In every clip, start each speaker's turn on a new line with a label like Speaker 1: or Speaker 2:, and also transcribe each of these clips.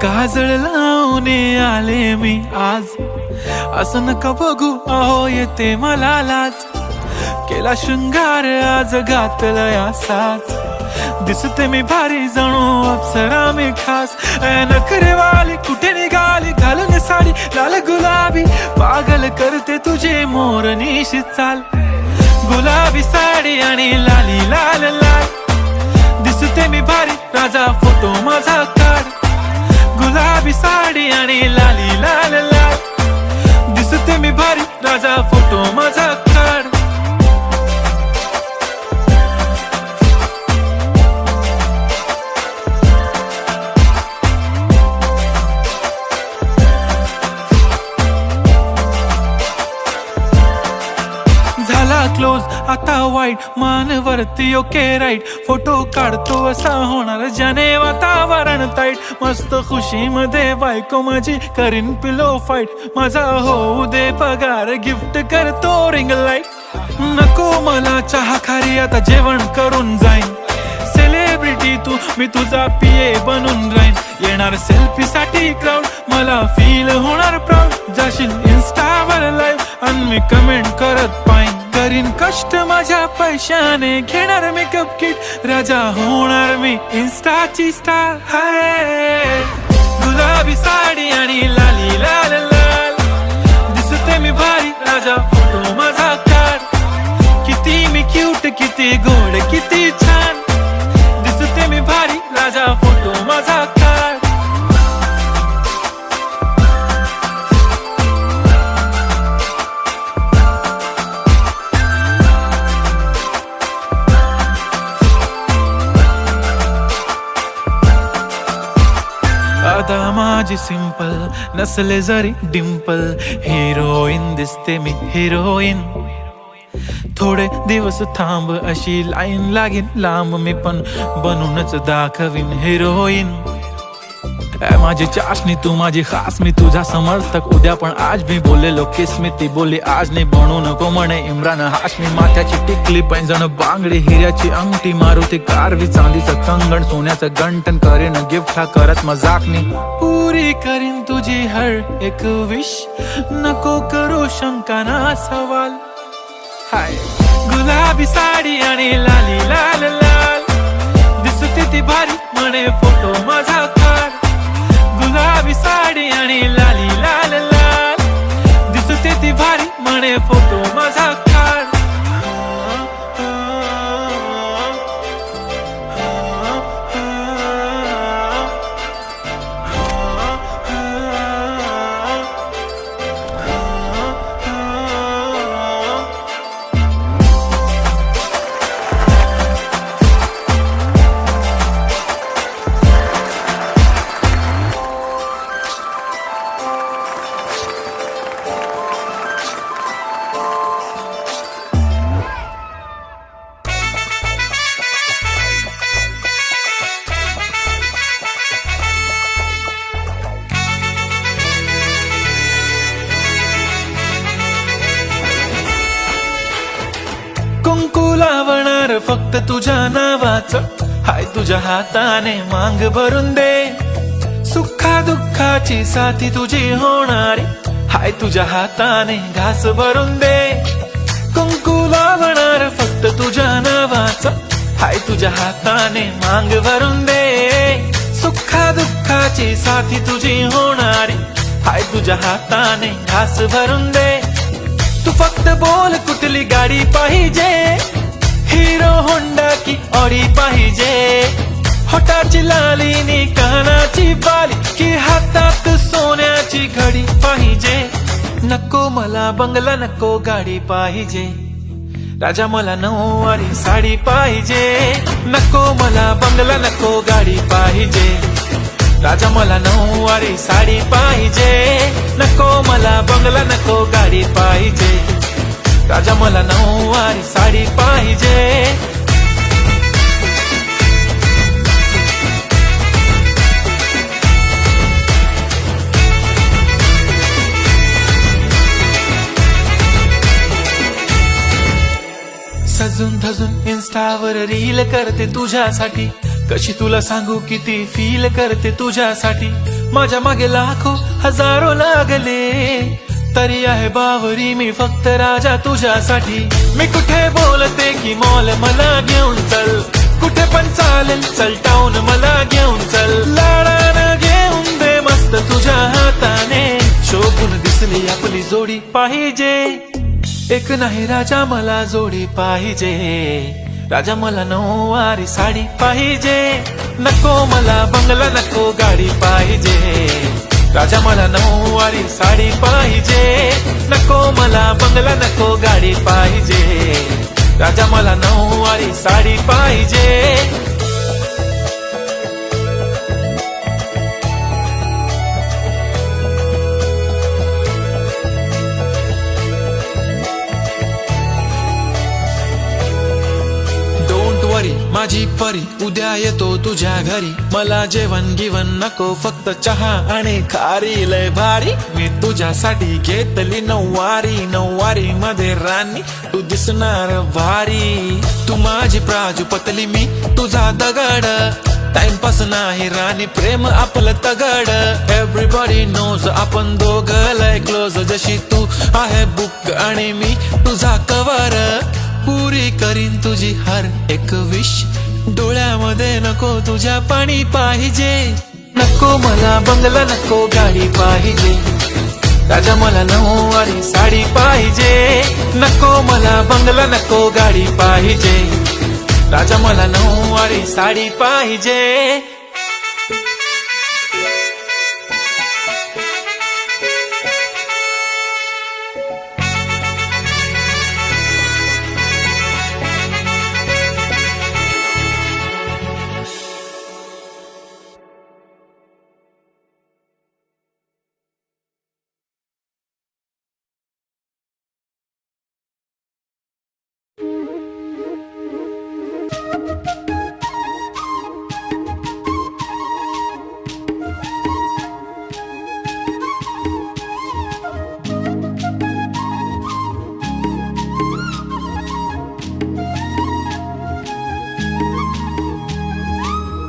Speaker 1: काजळ लावून आले मी आज, असं नका बघू अहो येते मला लाज. केला शृंगार आज घातलाय असाच, दिसते मी भारी जणू अप्सरा मी खास. नखरेवाली कुठे निघाली घालून साडी लाल गुलाबी, पागल करते तुझे मोरनीशी चाल. गुलाबी साडी आणि लाली लाल लाल, दिसते मी भारी राजा फोटो माझा काढ. गुलाबी साडी आणि लाली लाल लाल, दिसते मी भारी राजा फोटो माझा काढ. झाला क्लोज आता वाईट, मान वरती ओके राईट. फोटो काढतो असा होणार ज्याने वातावरण ताईट. मस्त खुशी मध्ये बायको माझी करीन पिलो फाईट. माझा होऊ दे पगार गिफ्ट करतो रिंग लाईट. नको मला चहा खारी आता जेवण करून जाईन. सेलिब्रिटी तू मी तुझा पिये बनून राहीन. येणार सेल्फी साठी क्राऊड मला फील होणार प्राऊड. जाशील इन्स्टावर लाईव्ह आणि मी कमेंट करत पाईन. करीन कष्ट माझ्या पैशाने घेणार मेकअप किट. राजा होणार मी इन्स्टाची स्टार. हाय गुलाबी साडी आणि लाली लाल लाल, दिसते मी भारी राजा फोटो माझा काढ. किती मी क्यूट किती गोड किती छान, दिसते मी भारी राजा फोटो माझा काढ. आता माझी सिंपल नसले जरी डिंपल, हिरोईन दिसते मी हिरोईन. थोडे दिवस थांब अशी लाईन लागेल लांब, मी पण बनूनच दाखवीन हिरोईन. माझी चाशनी तू माझी खास, मी तुझा समर्थक उद्या पण आज मी बोलेलो किस मी. ती बोली आज नाही बनू नको म्हणे इम्रान हाशमी. माथ्याची टिकली पैंजण बांगडी हिऱ्याची अंगठी, मारुती कारवी चांदीचं कंगण सोन्याचं गंटन. करीन गिफ्ट हा करत मजाकनी, पुरी करीन तुझी हर एक विश. नको करू शंका ना सवाल. हाय गुलाबी साडी आणि लाली लाल लाल, दिसते ती भारी म्हणे फोटो माझा काढ. गुलाबी साडी आणि लाली लाल लाल, दिसते ती भारी म्हणे फोटो माझा काढ. कुंकू लावणार फक्त तुझ्या नावाचं, हाय तुझ्या हाताने मांग भरून दे. सुखा दुःखाची साथी तुझी होणारी, हाय तुझ्या हाताने घास भरून दे. कुंकू लावणार फक्त तुझ्या नावाचं, हाय तुझ्या हाताने मांग भरून दे. सुखा दुःखाची साथी तुझी होणारी, हाय तुझ्या हाताने घास भरून दे. तू फक्त बोल कुठली गाडी पाहिजे, हिरो होंडा की ऑडी पाहिजे. होटाची लाली नी कानाची बाली, की हातात सोन्याची घडी पाहिजे. नको मला बंगला नको गाडी पाहिजे, राजा मला नऊवारी साडी पाहिजे. नको मला बंगला नको गाडी पाहिजे, राजा मला नऊवारी साडी पाहिजे. नको मला बंगला नको गाडी पाहिजे, राजा मला नऊवारी साडी पाहिजे. सजून इन्स्टावर रील करते तुझ्यासाठी, कशी तुला सांगू किती फील करते तुझ्यासाठी. माझ्या मागे लाखो हजारो लागले, तरी आहे बावरी मी फक्त राजा तुझ्यासाठी. मी कुठे बोलते की मॉल मला घेऊन चल, कुठे पण चालेल चल टाऊन मला घेऊन चल. लाडानं घेऊन दे मस्त तुझ्या हाताने, शोभून दिसली आपली जोडी पाहिजे. एक नाही राजा मला जोडी पाहिजे, राजा मला नऊवारी साडी पाहिजे. नको मला बंगला नको गाडी पाहिजे, राजा मला नऊवारी साडी पाहिजे. नको मला बंगला नको गाडी पाहिजे, राजा मला नऊवारी साडी पाहिजे. माझी परी उद्या येतो तुझ्या घरी, मला जेवण गिवण नको फक्त चहा आणि खारी. लय भारी मी तुझ्यासाठी घेतली नऊवारी, नऊवारी मध्ये राणी तू दिसणार भारी. तू माझी प्राजूपतली मी तुझा दगड, टाइमपास नाही राणी प्रेम आपलं तगड. एव्हरीबॉडी नोज आपण दोघं लय क्लोज, जशी तू आहे बुक आणि मी तुझा कवर. पुरी करीन तुझी हर एक विश, डोळ्यामध्ये नको तुझ्या पाणी पाहिजे. नको मला बंगला नको गाडी पाहिजे, राजा मला नऊवारी साडी पाहिजे. नको मला बंगला नको गाडी पाहिजे, राजा मला नऊवारी साडी पाहिजे.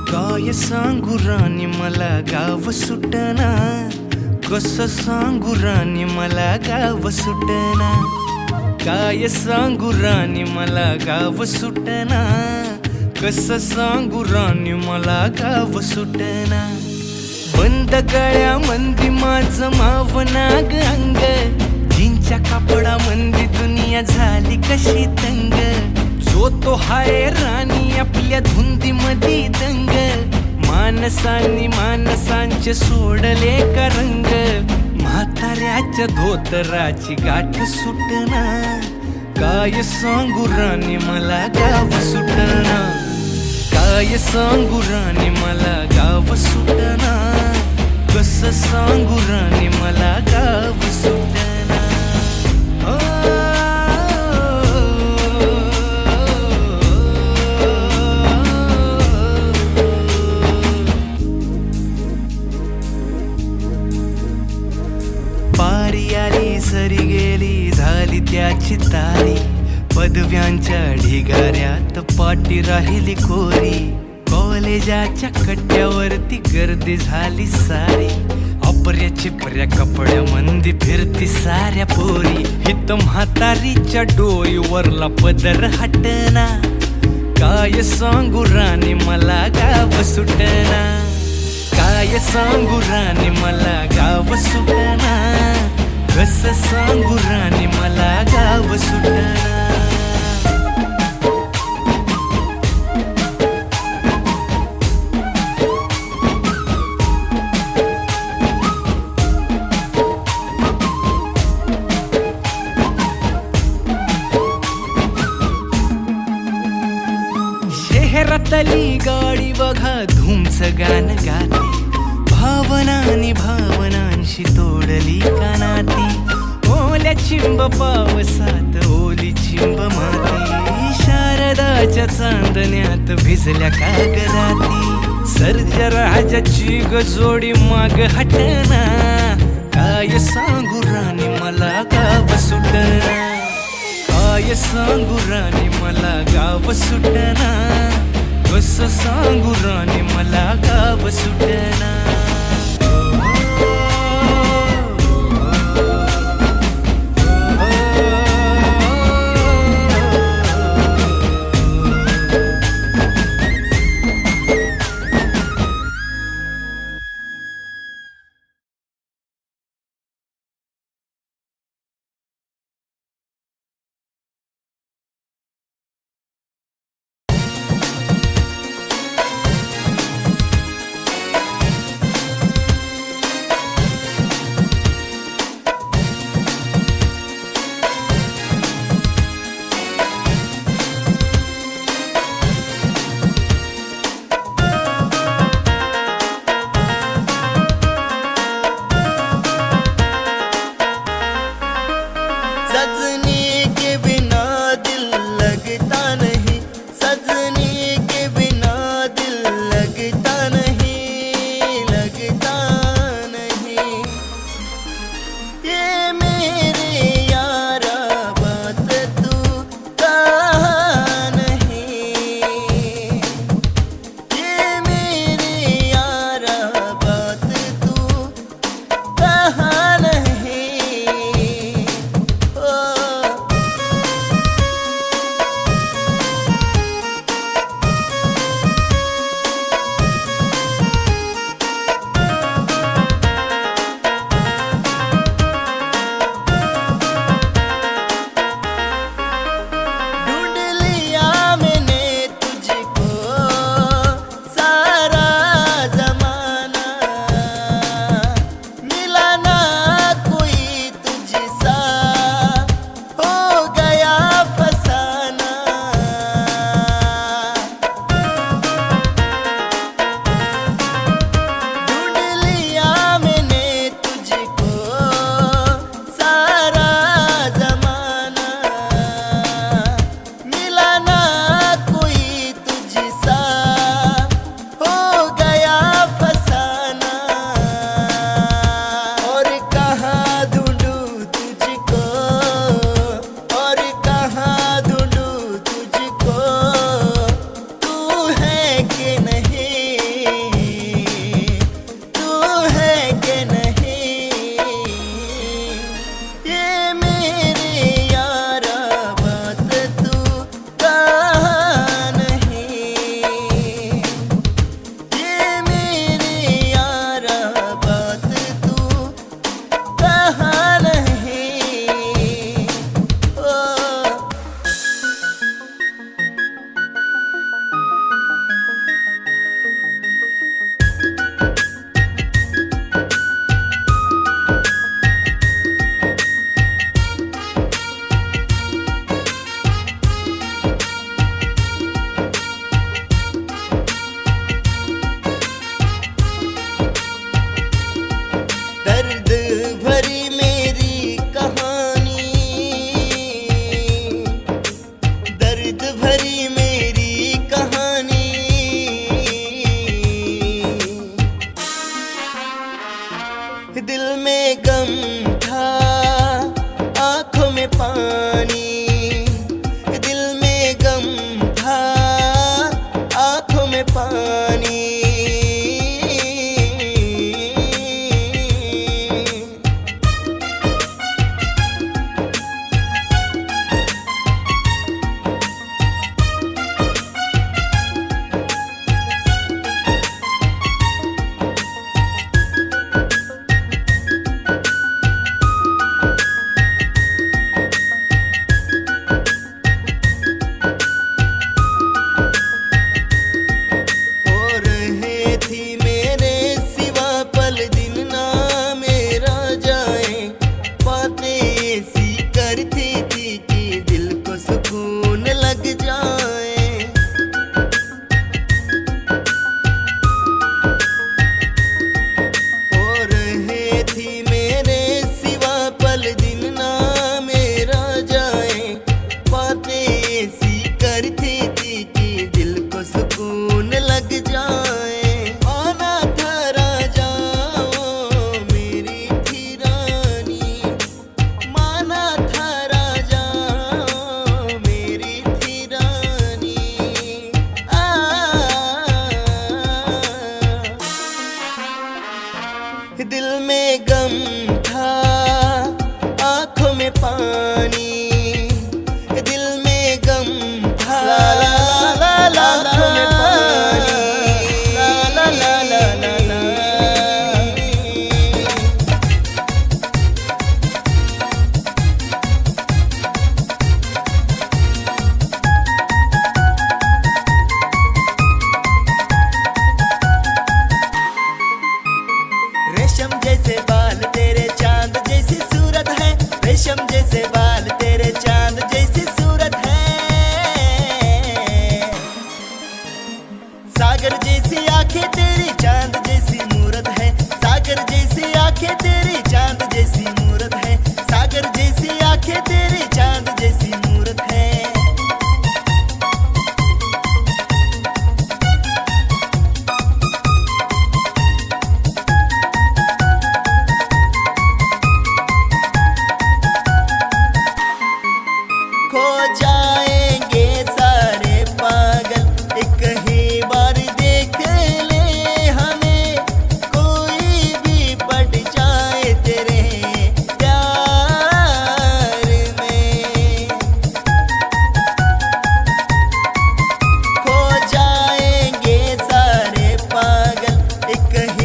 Speaker 2: काय सांगू राणी मला गाव सुटना, कसं सांगू राणी मला गाव सुटना. काय सांगू राणी मला गाव सुटना, कसं सांगू राणी मला गाव सुटना. बंद गळ्या मंदी माझं मावनाग अंग, जीनच्या कापडा मंदी दुनिया झाली कशी तंग. जो तो हाय राणी आपल्या धुंदी मधी दंग, मानसांनी मानसांचे सोडले का रंग. म्हाताऱ्याच्या धोतराची गाठ सुटना, काय सांगू राणी मला गाव सुटना. काय सांगू राणी मला गाव सुटना, कसं सांगू राणी मला गाव सुटना. पारी आली सरी गेली झाली त्याची तारी, पदव्यांच्या ढिगाऱ्यात पाटी राहिली कोरी. कॉलेजाच्या कट्ट्यावरती गर्दी झाली सारी, अपर्या चिपर्या कपड्या मंदी फिरती साऱ्या पोरी. हित म्हातारीच्या डोईवरला पदर हटना, काय सांगू राणी मला गाव सुटना. काय सांगू राणी मला गाव सुटना, कसं सांगू राणी मला गाव सुटना. शहरातली गाडी बघा धूमचं गाणं गाते, भावनांनी भावनांशी तोडली कानाती. ओल्या चिंब पावसात ओली चिंब माती, शारदाच्या चांदण्यात भिजल्या कागदाती. सर्जराजाची गजोडी माग हटना, काय सांगू राणी मला गाव सुटना. काय सांगू राणी मला गाव सुटना, कसं सांगू राणी मला गाव सुटना.
Speaker 3: दिल में गम था, आंखों में पानी, दिल में गम था, आंखों में पानी, ला ला ला ला ला ला। रेशम जैसे बाल तेरे चांद जैसी सूरत है, रेशम जैसे बाल तेरे चांद जैसी सूरत है। सागर जैसी आंखें तेरी चांद जैसी मूरत है, सागर जैसी आंखें तेरी चांद जैसी मूरत है, सागर जैसी आंखें तेरी चांद जैसी मूरत है। खो जाएंगे सारे पागल एक ही बार देख ले हमें, कोई भी पड़ जाए तेरे प्यार में। खो जाएंगे सारे पागल एक ही